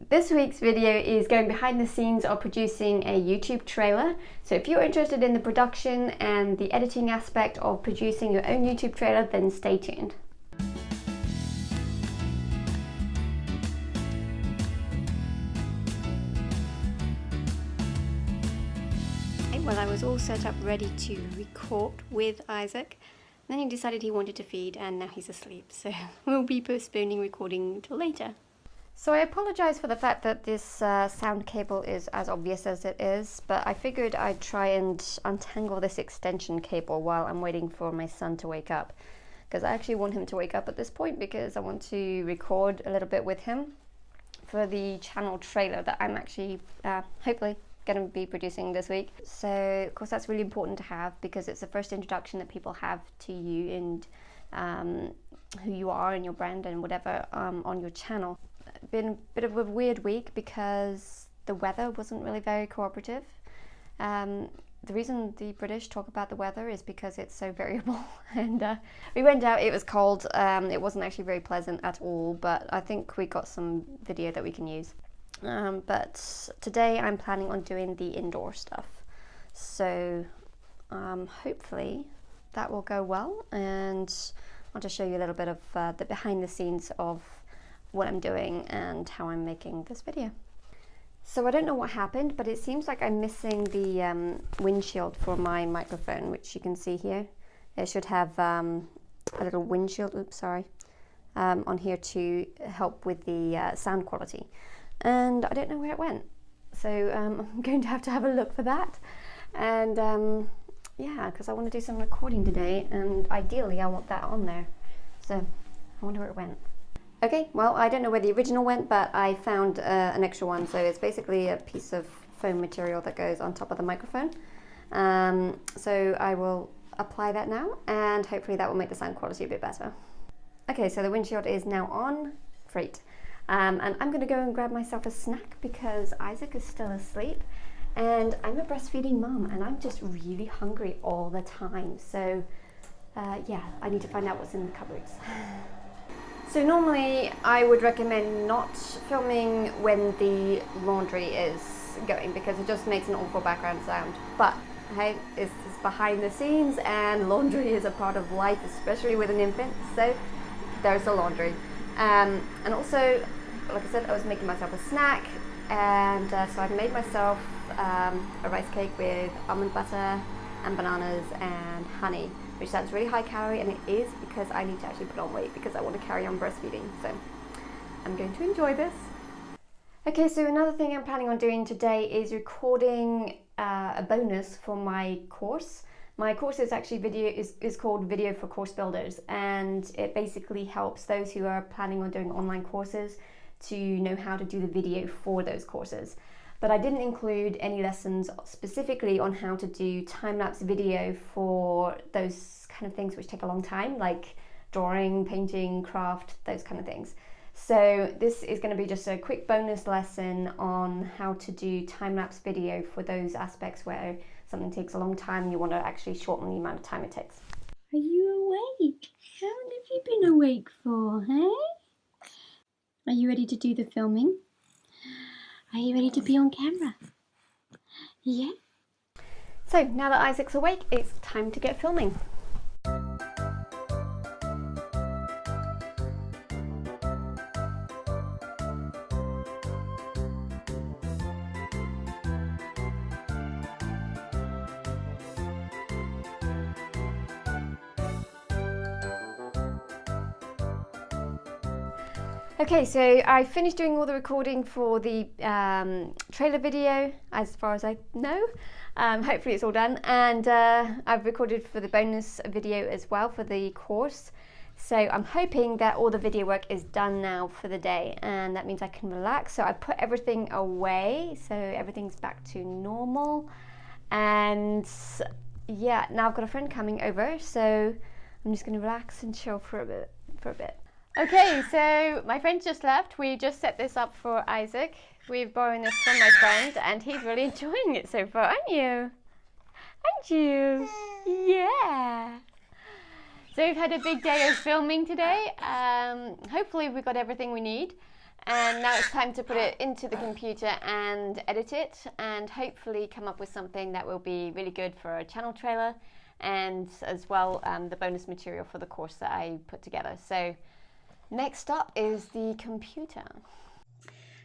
This week's video is going behind the scenes of producing a YouTube trailer. So if you're interested in the production and the editing aspect of producing your own YouTube trailer, then stay tuned. Well, I was all set up ready to record with Isaac. Then he decided he wanted to feed and now he's asleep. So we'll be postponing recording till later. So I apologize for the fact that this sound cable is as obvious as it is, but I figured I'd try and untangle this extension cable while I'm waiting for my son to wake up. Because I actually want him to wake up at this point because I want to record a little bit with him for the channel trailer that I'm actually hopefully going to be producing this week. So of course that's really important to have because it's the first introduction that people have to you and who you are and your brand and whatever on your channel. Been a bit of a weird week because the weather wasn't really very cooperative. The reason the British talk about the weather is because it's so variable. And we went out, it was cold, it wasn't actually very pleasant at all, but I think we got some video that we can use. But today I'm planning on doing the indoor stuff. So hopefully that will go well, and I'll just show you a little bit of the behind the scenes of what I'm doing and how I'm making this video. So I don't know what happened, but it seems like I'm missing the windshield for my microphone, which you can see here. It should have a little windshield, on here to help with the sound quality. And I don't know where it went. So I'm going to have a look for that. And yeah, because I want to do some recording today, and ideally I want that on there. So I wonder where it went. Okay, well, I don't know where the original went, but I found an extra one. So it's basically a piece of foam material that goes on top of the microphone. So I will apply that now, and hopefully that will make the sound quality a bit better. Okay, so the windshield is now on. Great. And I'm going to go and grab myself a snack because Isaac is still asleep. And I'm a breastfeeding mom, and I'm just really hungry all the time. So yeah, I need to find out what's in the cupboards. So normally I would recommend not filming when the laundry is going because it just makes an awful background sound. But hey, it's behind the scenes and laundry is a part of life, especially with an infant. So there's the laundry. And also, like I said, I was making myself a snack, and so I made myself a rice cake with almond butter and bananas and honey, which sounds really high calorie, and it is because I need to actually put on weight because I want to carry on breastfeeding. So I'm going to enjoy this. Okay, so another thing I'm planning on doing today is recording a bonus for my course. My course is actually is called Video for Course Builders, and it basically helps those who are planning on doing online courses to know how to do the video for those courses. But I didn't include any lessons specifically on how to do time-lapse video for those kind of things which take a long time, like drawing, painting, craft, those kind of things. So this is going to be just a quick bonus lesson on how to do time-lapse video for those aspects where something takes a long time and you want to actually shorten the amount of time it takes. Are you awake? How long have you been awake for, hey? Are you ready to do the filming? Are you ready to be on camera? Yeah? So now that Isaac's awake, it's time to get filming. Okay, so I finished doing all the recording for the trailer video, as far as I know. Hopefully it's all done, and I've recorded for the bonus video as well for the course. So I'm hoping that all the video work is done now for the day, and that means I can relax. So I put everything away, so everything's back to normal. And yeah, now I've got a friend coming over, so I'm just gonna relax and chill for a bit. Okay, so my friend just left. We just set this up for Isaac. We've borrowed this from my friend, and he's really enjoying it so far, aren't you? Aren't you? Yeah. So we've had a big day of filming today. Hopefully we got everything we need. And now it's time to put it into the computer and edit it, and hopefully come up with something that will be really good for a channel trailer, and as well the bonus material for the course that I put together. So next up is the computer.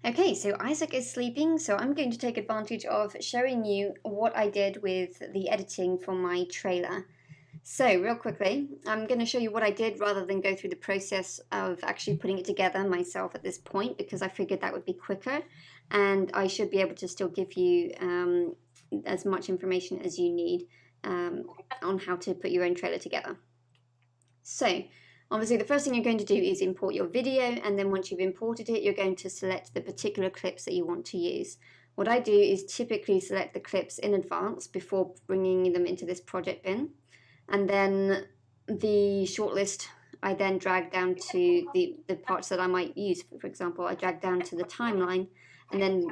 Okay, so Isaac is sleeping, so I'm going to take advantage of showing you what I did with the editing for my trailer. So real quickly, I'm going to show you what I did rather than go through the process of actually putting it together myself at this point, because I figured that would be quicker and I should be able to still give you as much information as you need on how to put your own trailer together. So obviously the first thing you're going to do is import your video, and then once you've imported it, you're going to select the particular clips that you want to use. What I do is typically select the clips in advance before bringing them into this project bin. And then the shortlist I then drag down to the parts that I might use. For example, I drag down to the timeline, and then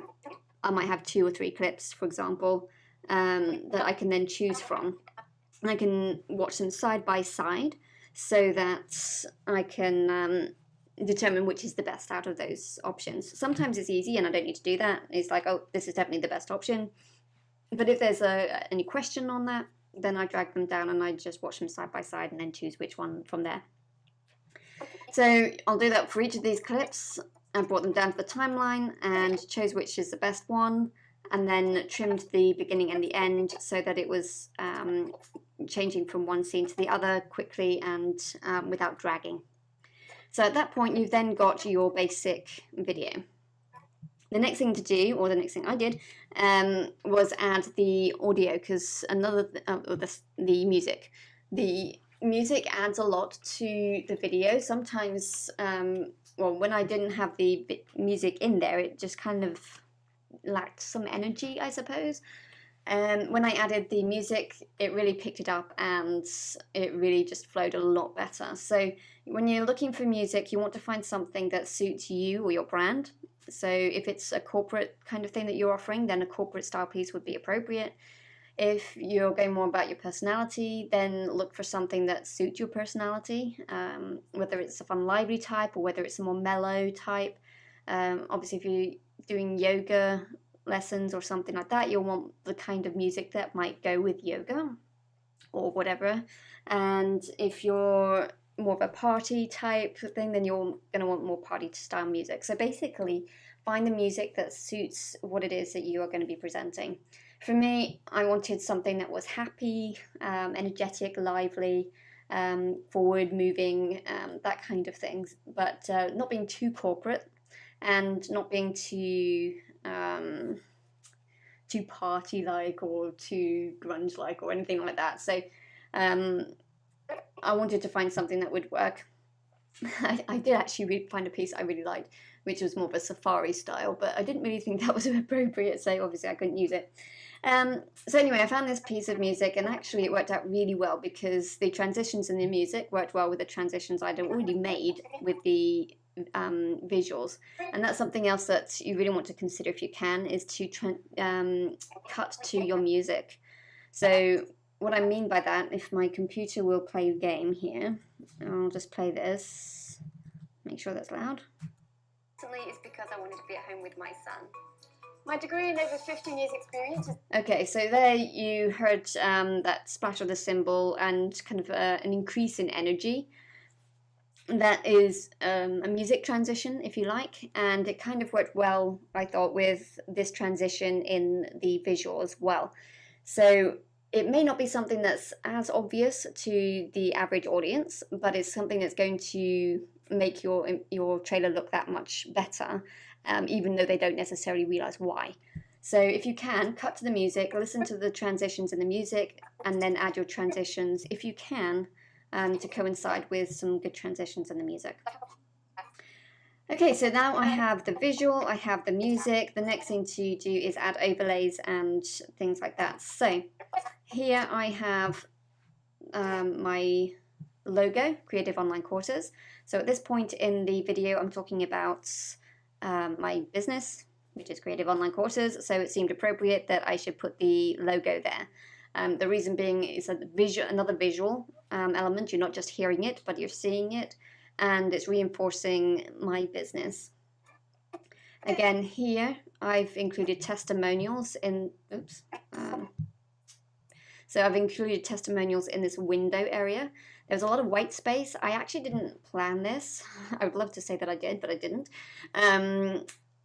I might have 2 or 3 clips, for example, that I can then choose from. I can watch them side by side so that I can determine which is the best out of those options. Sometimes it's easy and I don't need to do that. It's like, oh, this is definitely the best option. But if there's any question on that, then I drag them down and I just watch them side by side and then choose which one from there. So I'll do that for each of these clips. I brought them down to the timeline and chose which is the best one, and then trimmed the beginning and the end so that it was changing from one scene to the other quickly and without dragging. So at that point you've then got your basic video. The next thing to do, or the next thing I did, was add the audio, because the music. The music adds a lot to the video. Sometimes, well, when I didn't have the music in there, it just kind of lacked some energy, I suppose. When I added the music, it really picked it up and it really just flowed a lot better. So when you're looking for music, you want to find something that suits you or your brand. So if it's a corporate kind of thing that you're offering, then a corporate style piece would be appropriate. If you're going more about your personality, then look for something that suits your personality, whether it's a fun, lively type or whether it's a more mellow type. Obviously, if you're doing yoga lessons or something like that, you'll want the kind of music that might go with yoga or whatever. And if you're more of a party type thing, then you're going to want more party style music. So basically, find the music that suits what it is that you are going to be presenting. For me, I wanted something that was happy, energetic, lively, forward moving, that kind of things, but not being too corporate and not being too party-like or too grunge-like or anything like that. So I wanted to find something that would work. I did actually find a piece I really liked, which was more of a safari style, but I didn't really think that was appropriate, so obviously I couldn't use it. So anyway, I found this piece of music, and actually it worked out really well because the transitions in the music worked well with the transitions I'd already made with the visuals. And that's something else that you really want to consider if you can, is to cut to your music. So what I mean by that, if my computer will play a game here, I'll just play this, make sure that's loud. It's because I wanted to be at home with my son. My degree in over 15 years experience. Okay, so there you heard that splash of the cymbal and kind of an increase in energy. That is a music transition, if you like, and it kind of worked well, I thought, with this transition in the visual as well. So it may not be something that's as obvious to the average audience, but it's something that's going to make your trailer look that much better, even though they don't necessarily realize why. So if you can, cut to the music, listen to the transitions in the music, and then add your transitions, if you can, to coincide with some good transitions in the music. Okay, so now I have the visual, I have the music. The next thing to do is add overlays and things like that. So here I have my logo, Creative Online Courses. So at this point in the video, I'm talking about my business, which is Creative Online Courses. So it seemed appropriate that I should put the logo there. The reason being is another visual element. You're not just hearing it, but you're seeing it, and it's reinforcing my business. Again, here I've included testimonials in, so I've included testimonials in this window area. There's a lot of white space. I actually didn't plan this. I would love to say that I did, but I didn't.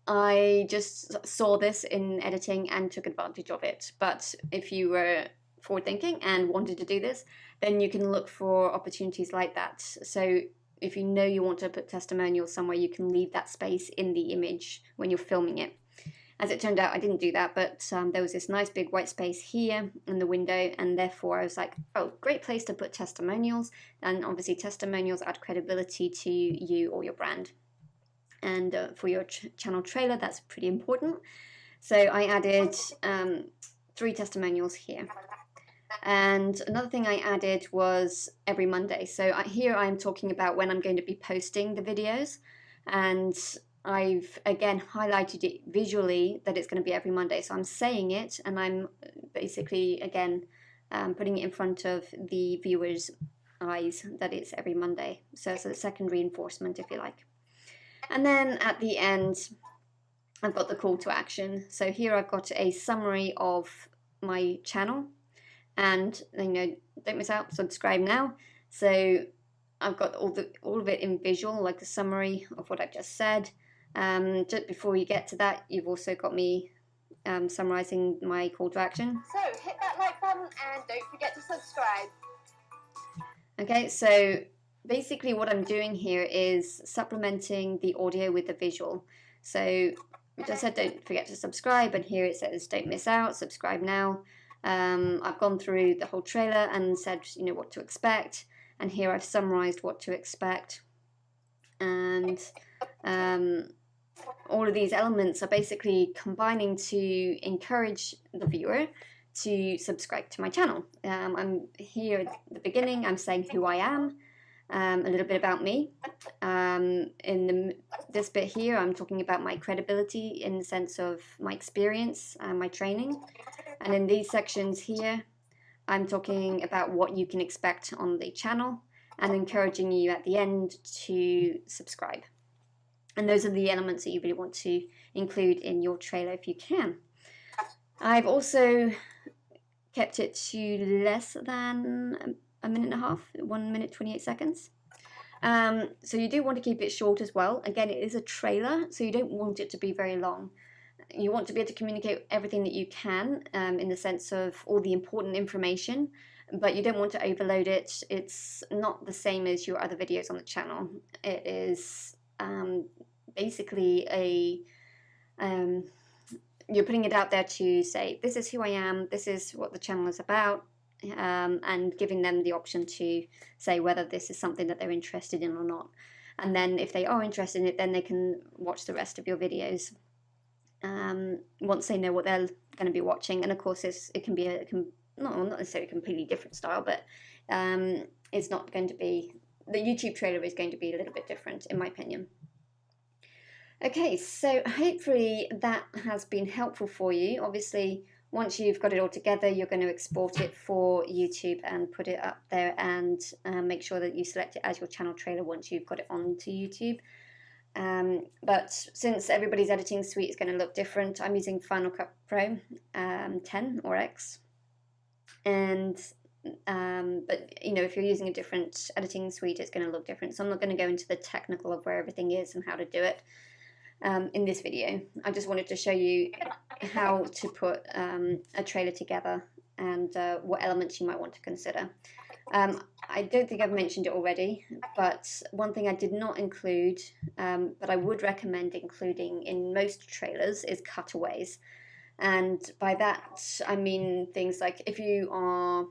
I just saw this in editing and took advantage of it. But if you were forward thinking and wanted to do this, then you can look for opportunities like that. So if you know you want to put testimonials somewhere, you can leave that space in the image when you're filming it. As it turned out, I didn't do that, but there was this nice big white space here in the window, and therefore I was like, oh, great place to put testimonials. And obviously testimonials add credibility to you or your brand. And for your channel trailer, that's pretty important. So I added 3 testimonials here. And another thing I added was every Monday. So here I'm talking about when I'm going to be posting the videos, and I've again highlighted it visually that it's going to be every Monday. So I'm saying it, and I'm basically again putting it in front of the viewers' eyes that it's every Monday. So it's a second reinforcement, if you like. And then at the end, I've got the call to action. So here I've got a summary of my channel, and don't miss out, subscribe now. So I've got all of it in visual, like the summary of what I've just said. Just before you get to that, you've also got me summarizing my call to action. So hit that like button and don't forget to subscribe. Okay, so basically what I'm doing here is supplementing the audio with the visual. So I just said don't forget to subscribe, and here it says don't miss out, subscribe now. I've gone through the whole trailer and said what to expect, and here I've summarized what to expect. And all of these elements are basically combining to encourage the viewer to subscribe to my channel. I'm here at the beginning, I'm saying who I am, a little bit about me. In this bit here, I'm talking about my credibility in the sense of my experience and my training. And in these sections here, I'm talking about what you can expect on the channel and encouraging you at the end to subscribe. And those are the elements that you really want to include in your trailer if you can. I've also kept it to less than a minute and a half, 1 minute 28 seconds. So you do want to keep it short as well. Again, it is a trailer, so you don't want it to be very long. You want to be able to communicate everything that you can in the sense of all the important information, but you don't want to overload it. It's not the same as your other videos on the channel. It is basically you're putting it out there to say, this is who I am, this is what the channel is about, and giving them the option to say whether this is something that they're interested in or not. And then if they are interested in it, then they can watch the rest of your videos once they know what they're going to be watching. And of course, it can be not necessarily a completely different style, but it's not going to be, the YouTube trailer is going to be a little bit different, in my opinion. Okay, so hopefully that has been helpful for you. Obviously, once you've got it all together, you're going to export it for YouTube and put it up there, and make sure that you select it as your channel trailer once you've got it onto YouTube. But since everybody's editing suite is going to look different, I'm using Final Cut Pro 10 or X. And but if you're using a different editing suite, it's going to look different. So I'm not going to go into the technical of where everything is and how to do it in this video. I just wanted to show you how to put a trailer together and what elements you might want to consider. I don't think I've mentioned it already, but one thing I did not include, but I would recommend including in most trailers, is cutaways. And by that, I mean things like if you are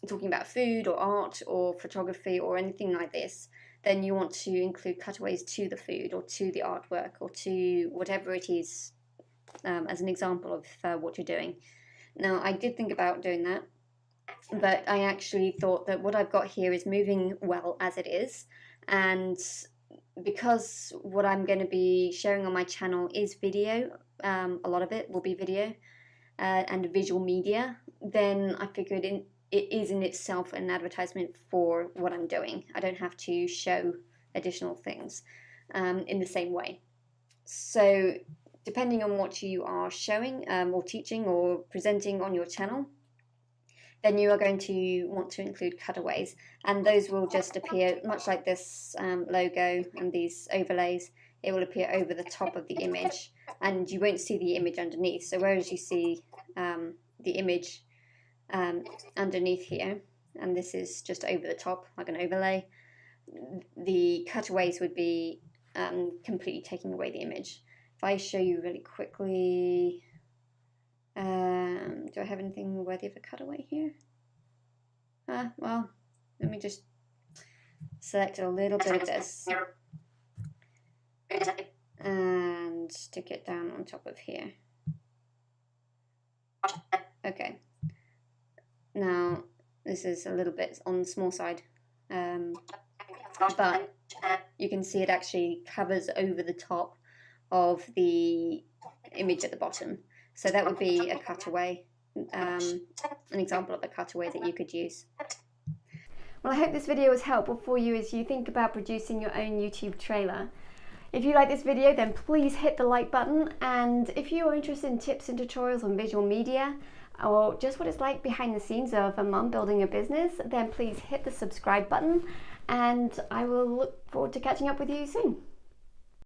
talking about food or art or photography or anything like this, then you want to include cutaways to the food or to the artwork or to whatever it is as an example of what you're doing. Now, I did think about doing that, but I actually thought that what I've got here is moving well as it is, and because what I'm going to be sharing on my channel is video, a lot of it will be video and visual media, then I figured it is in itself an advertisement for what I'm doing. I don't have to show additional things in the same way. So depending on what you are showing or teaching or presenting on your channel, then you are going to want to include cutaways, and those will just appear much like this logo and these overlays. It will appear over the top of the image, and you won't see the image underneath. So whereas you see the image underneath here, and this is just over the top like an overlay, the cutaways would be completely taking away the image. If I show you really quickly, do I have anything worthy of a cutaway here? Well, let me just select a little bit of this and stick it down on top of here. Okay, now this is a little bit on the small side, but you can see it actually covers over the top of the image at the bottom. So that would be a cutaway, an example of a cutaway that you could use. Well, I hope this video was helpful for you as you think about producing your own YouTube trailer. If you like this video, then please hit the like button, and if you are interested in tips and tutorials on visual media or just what it's like behind the scenes of a mum building a business, then please hit the subscribe button, and I will look forward to catching up with you soon.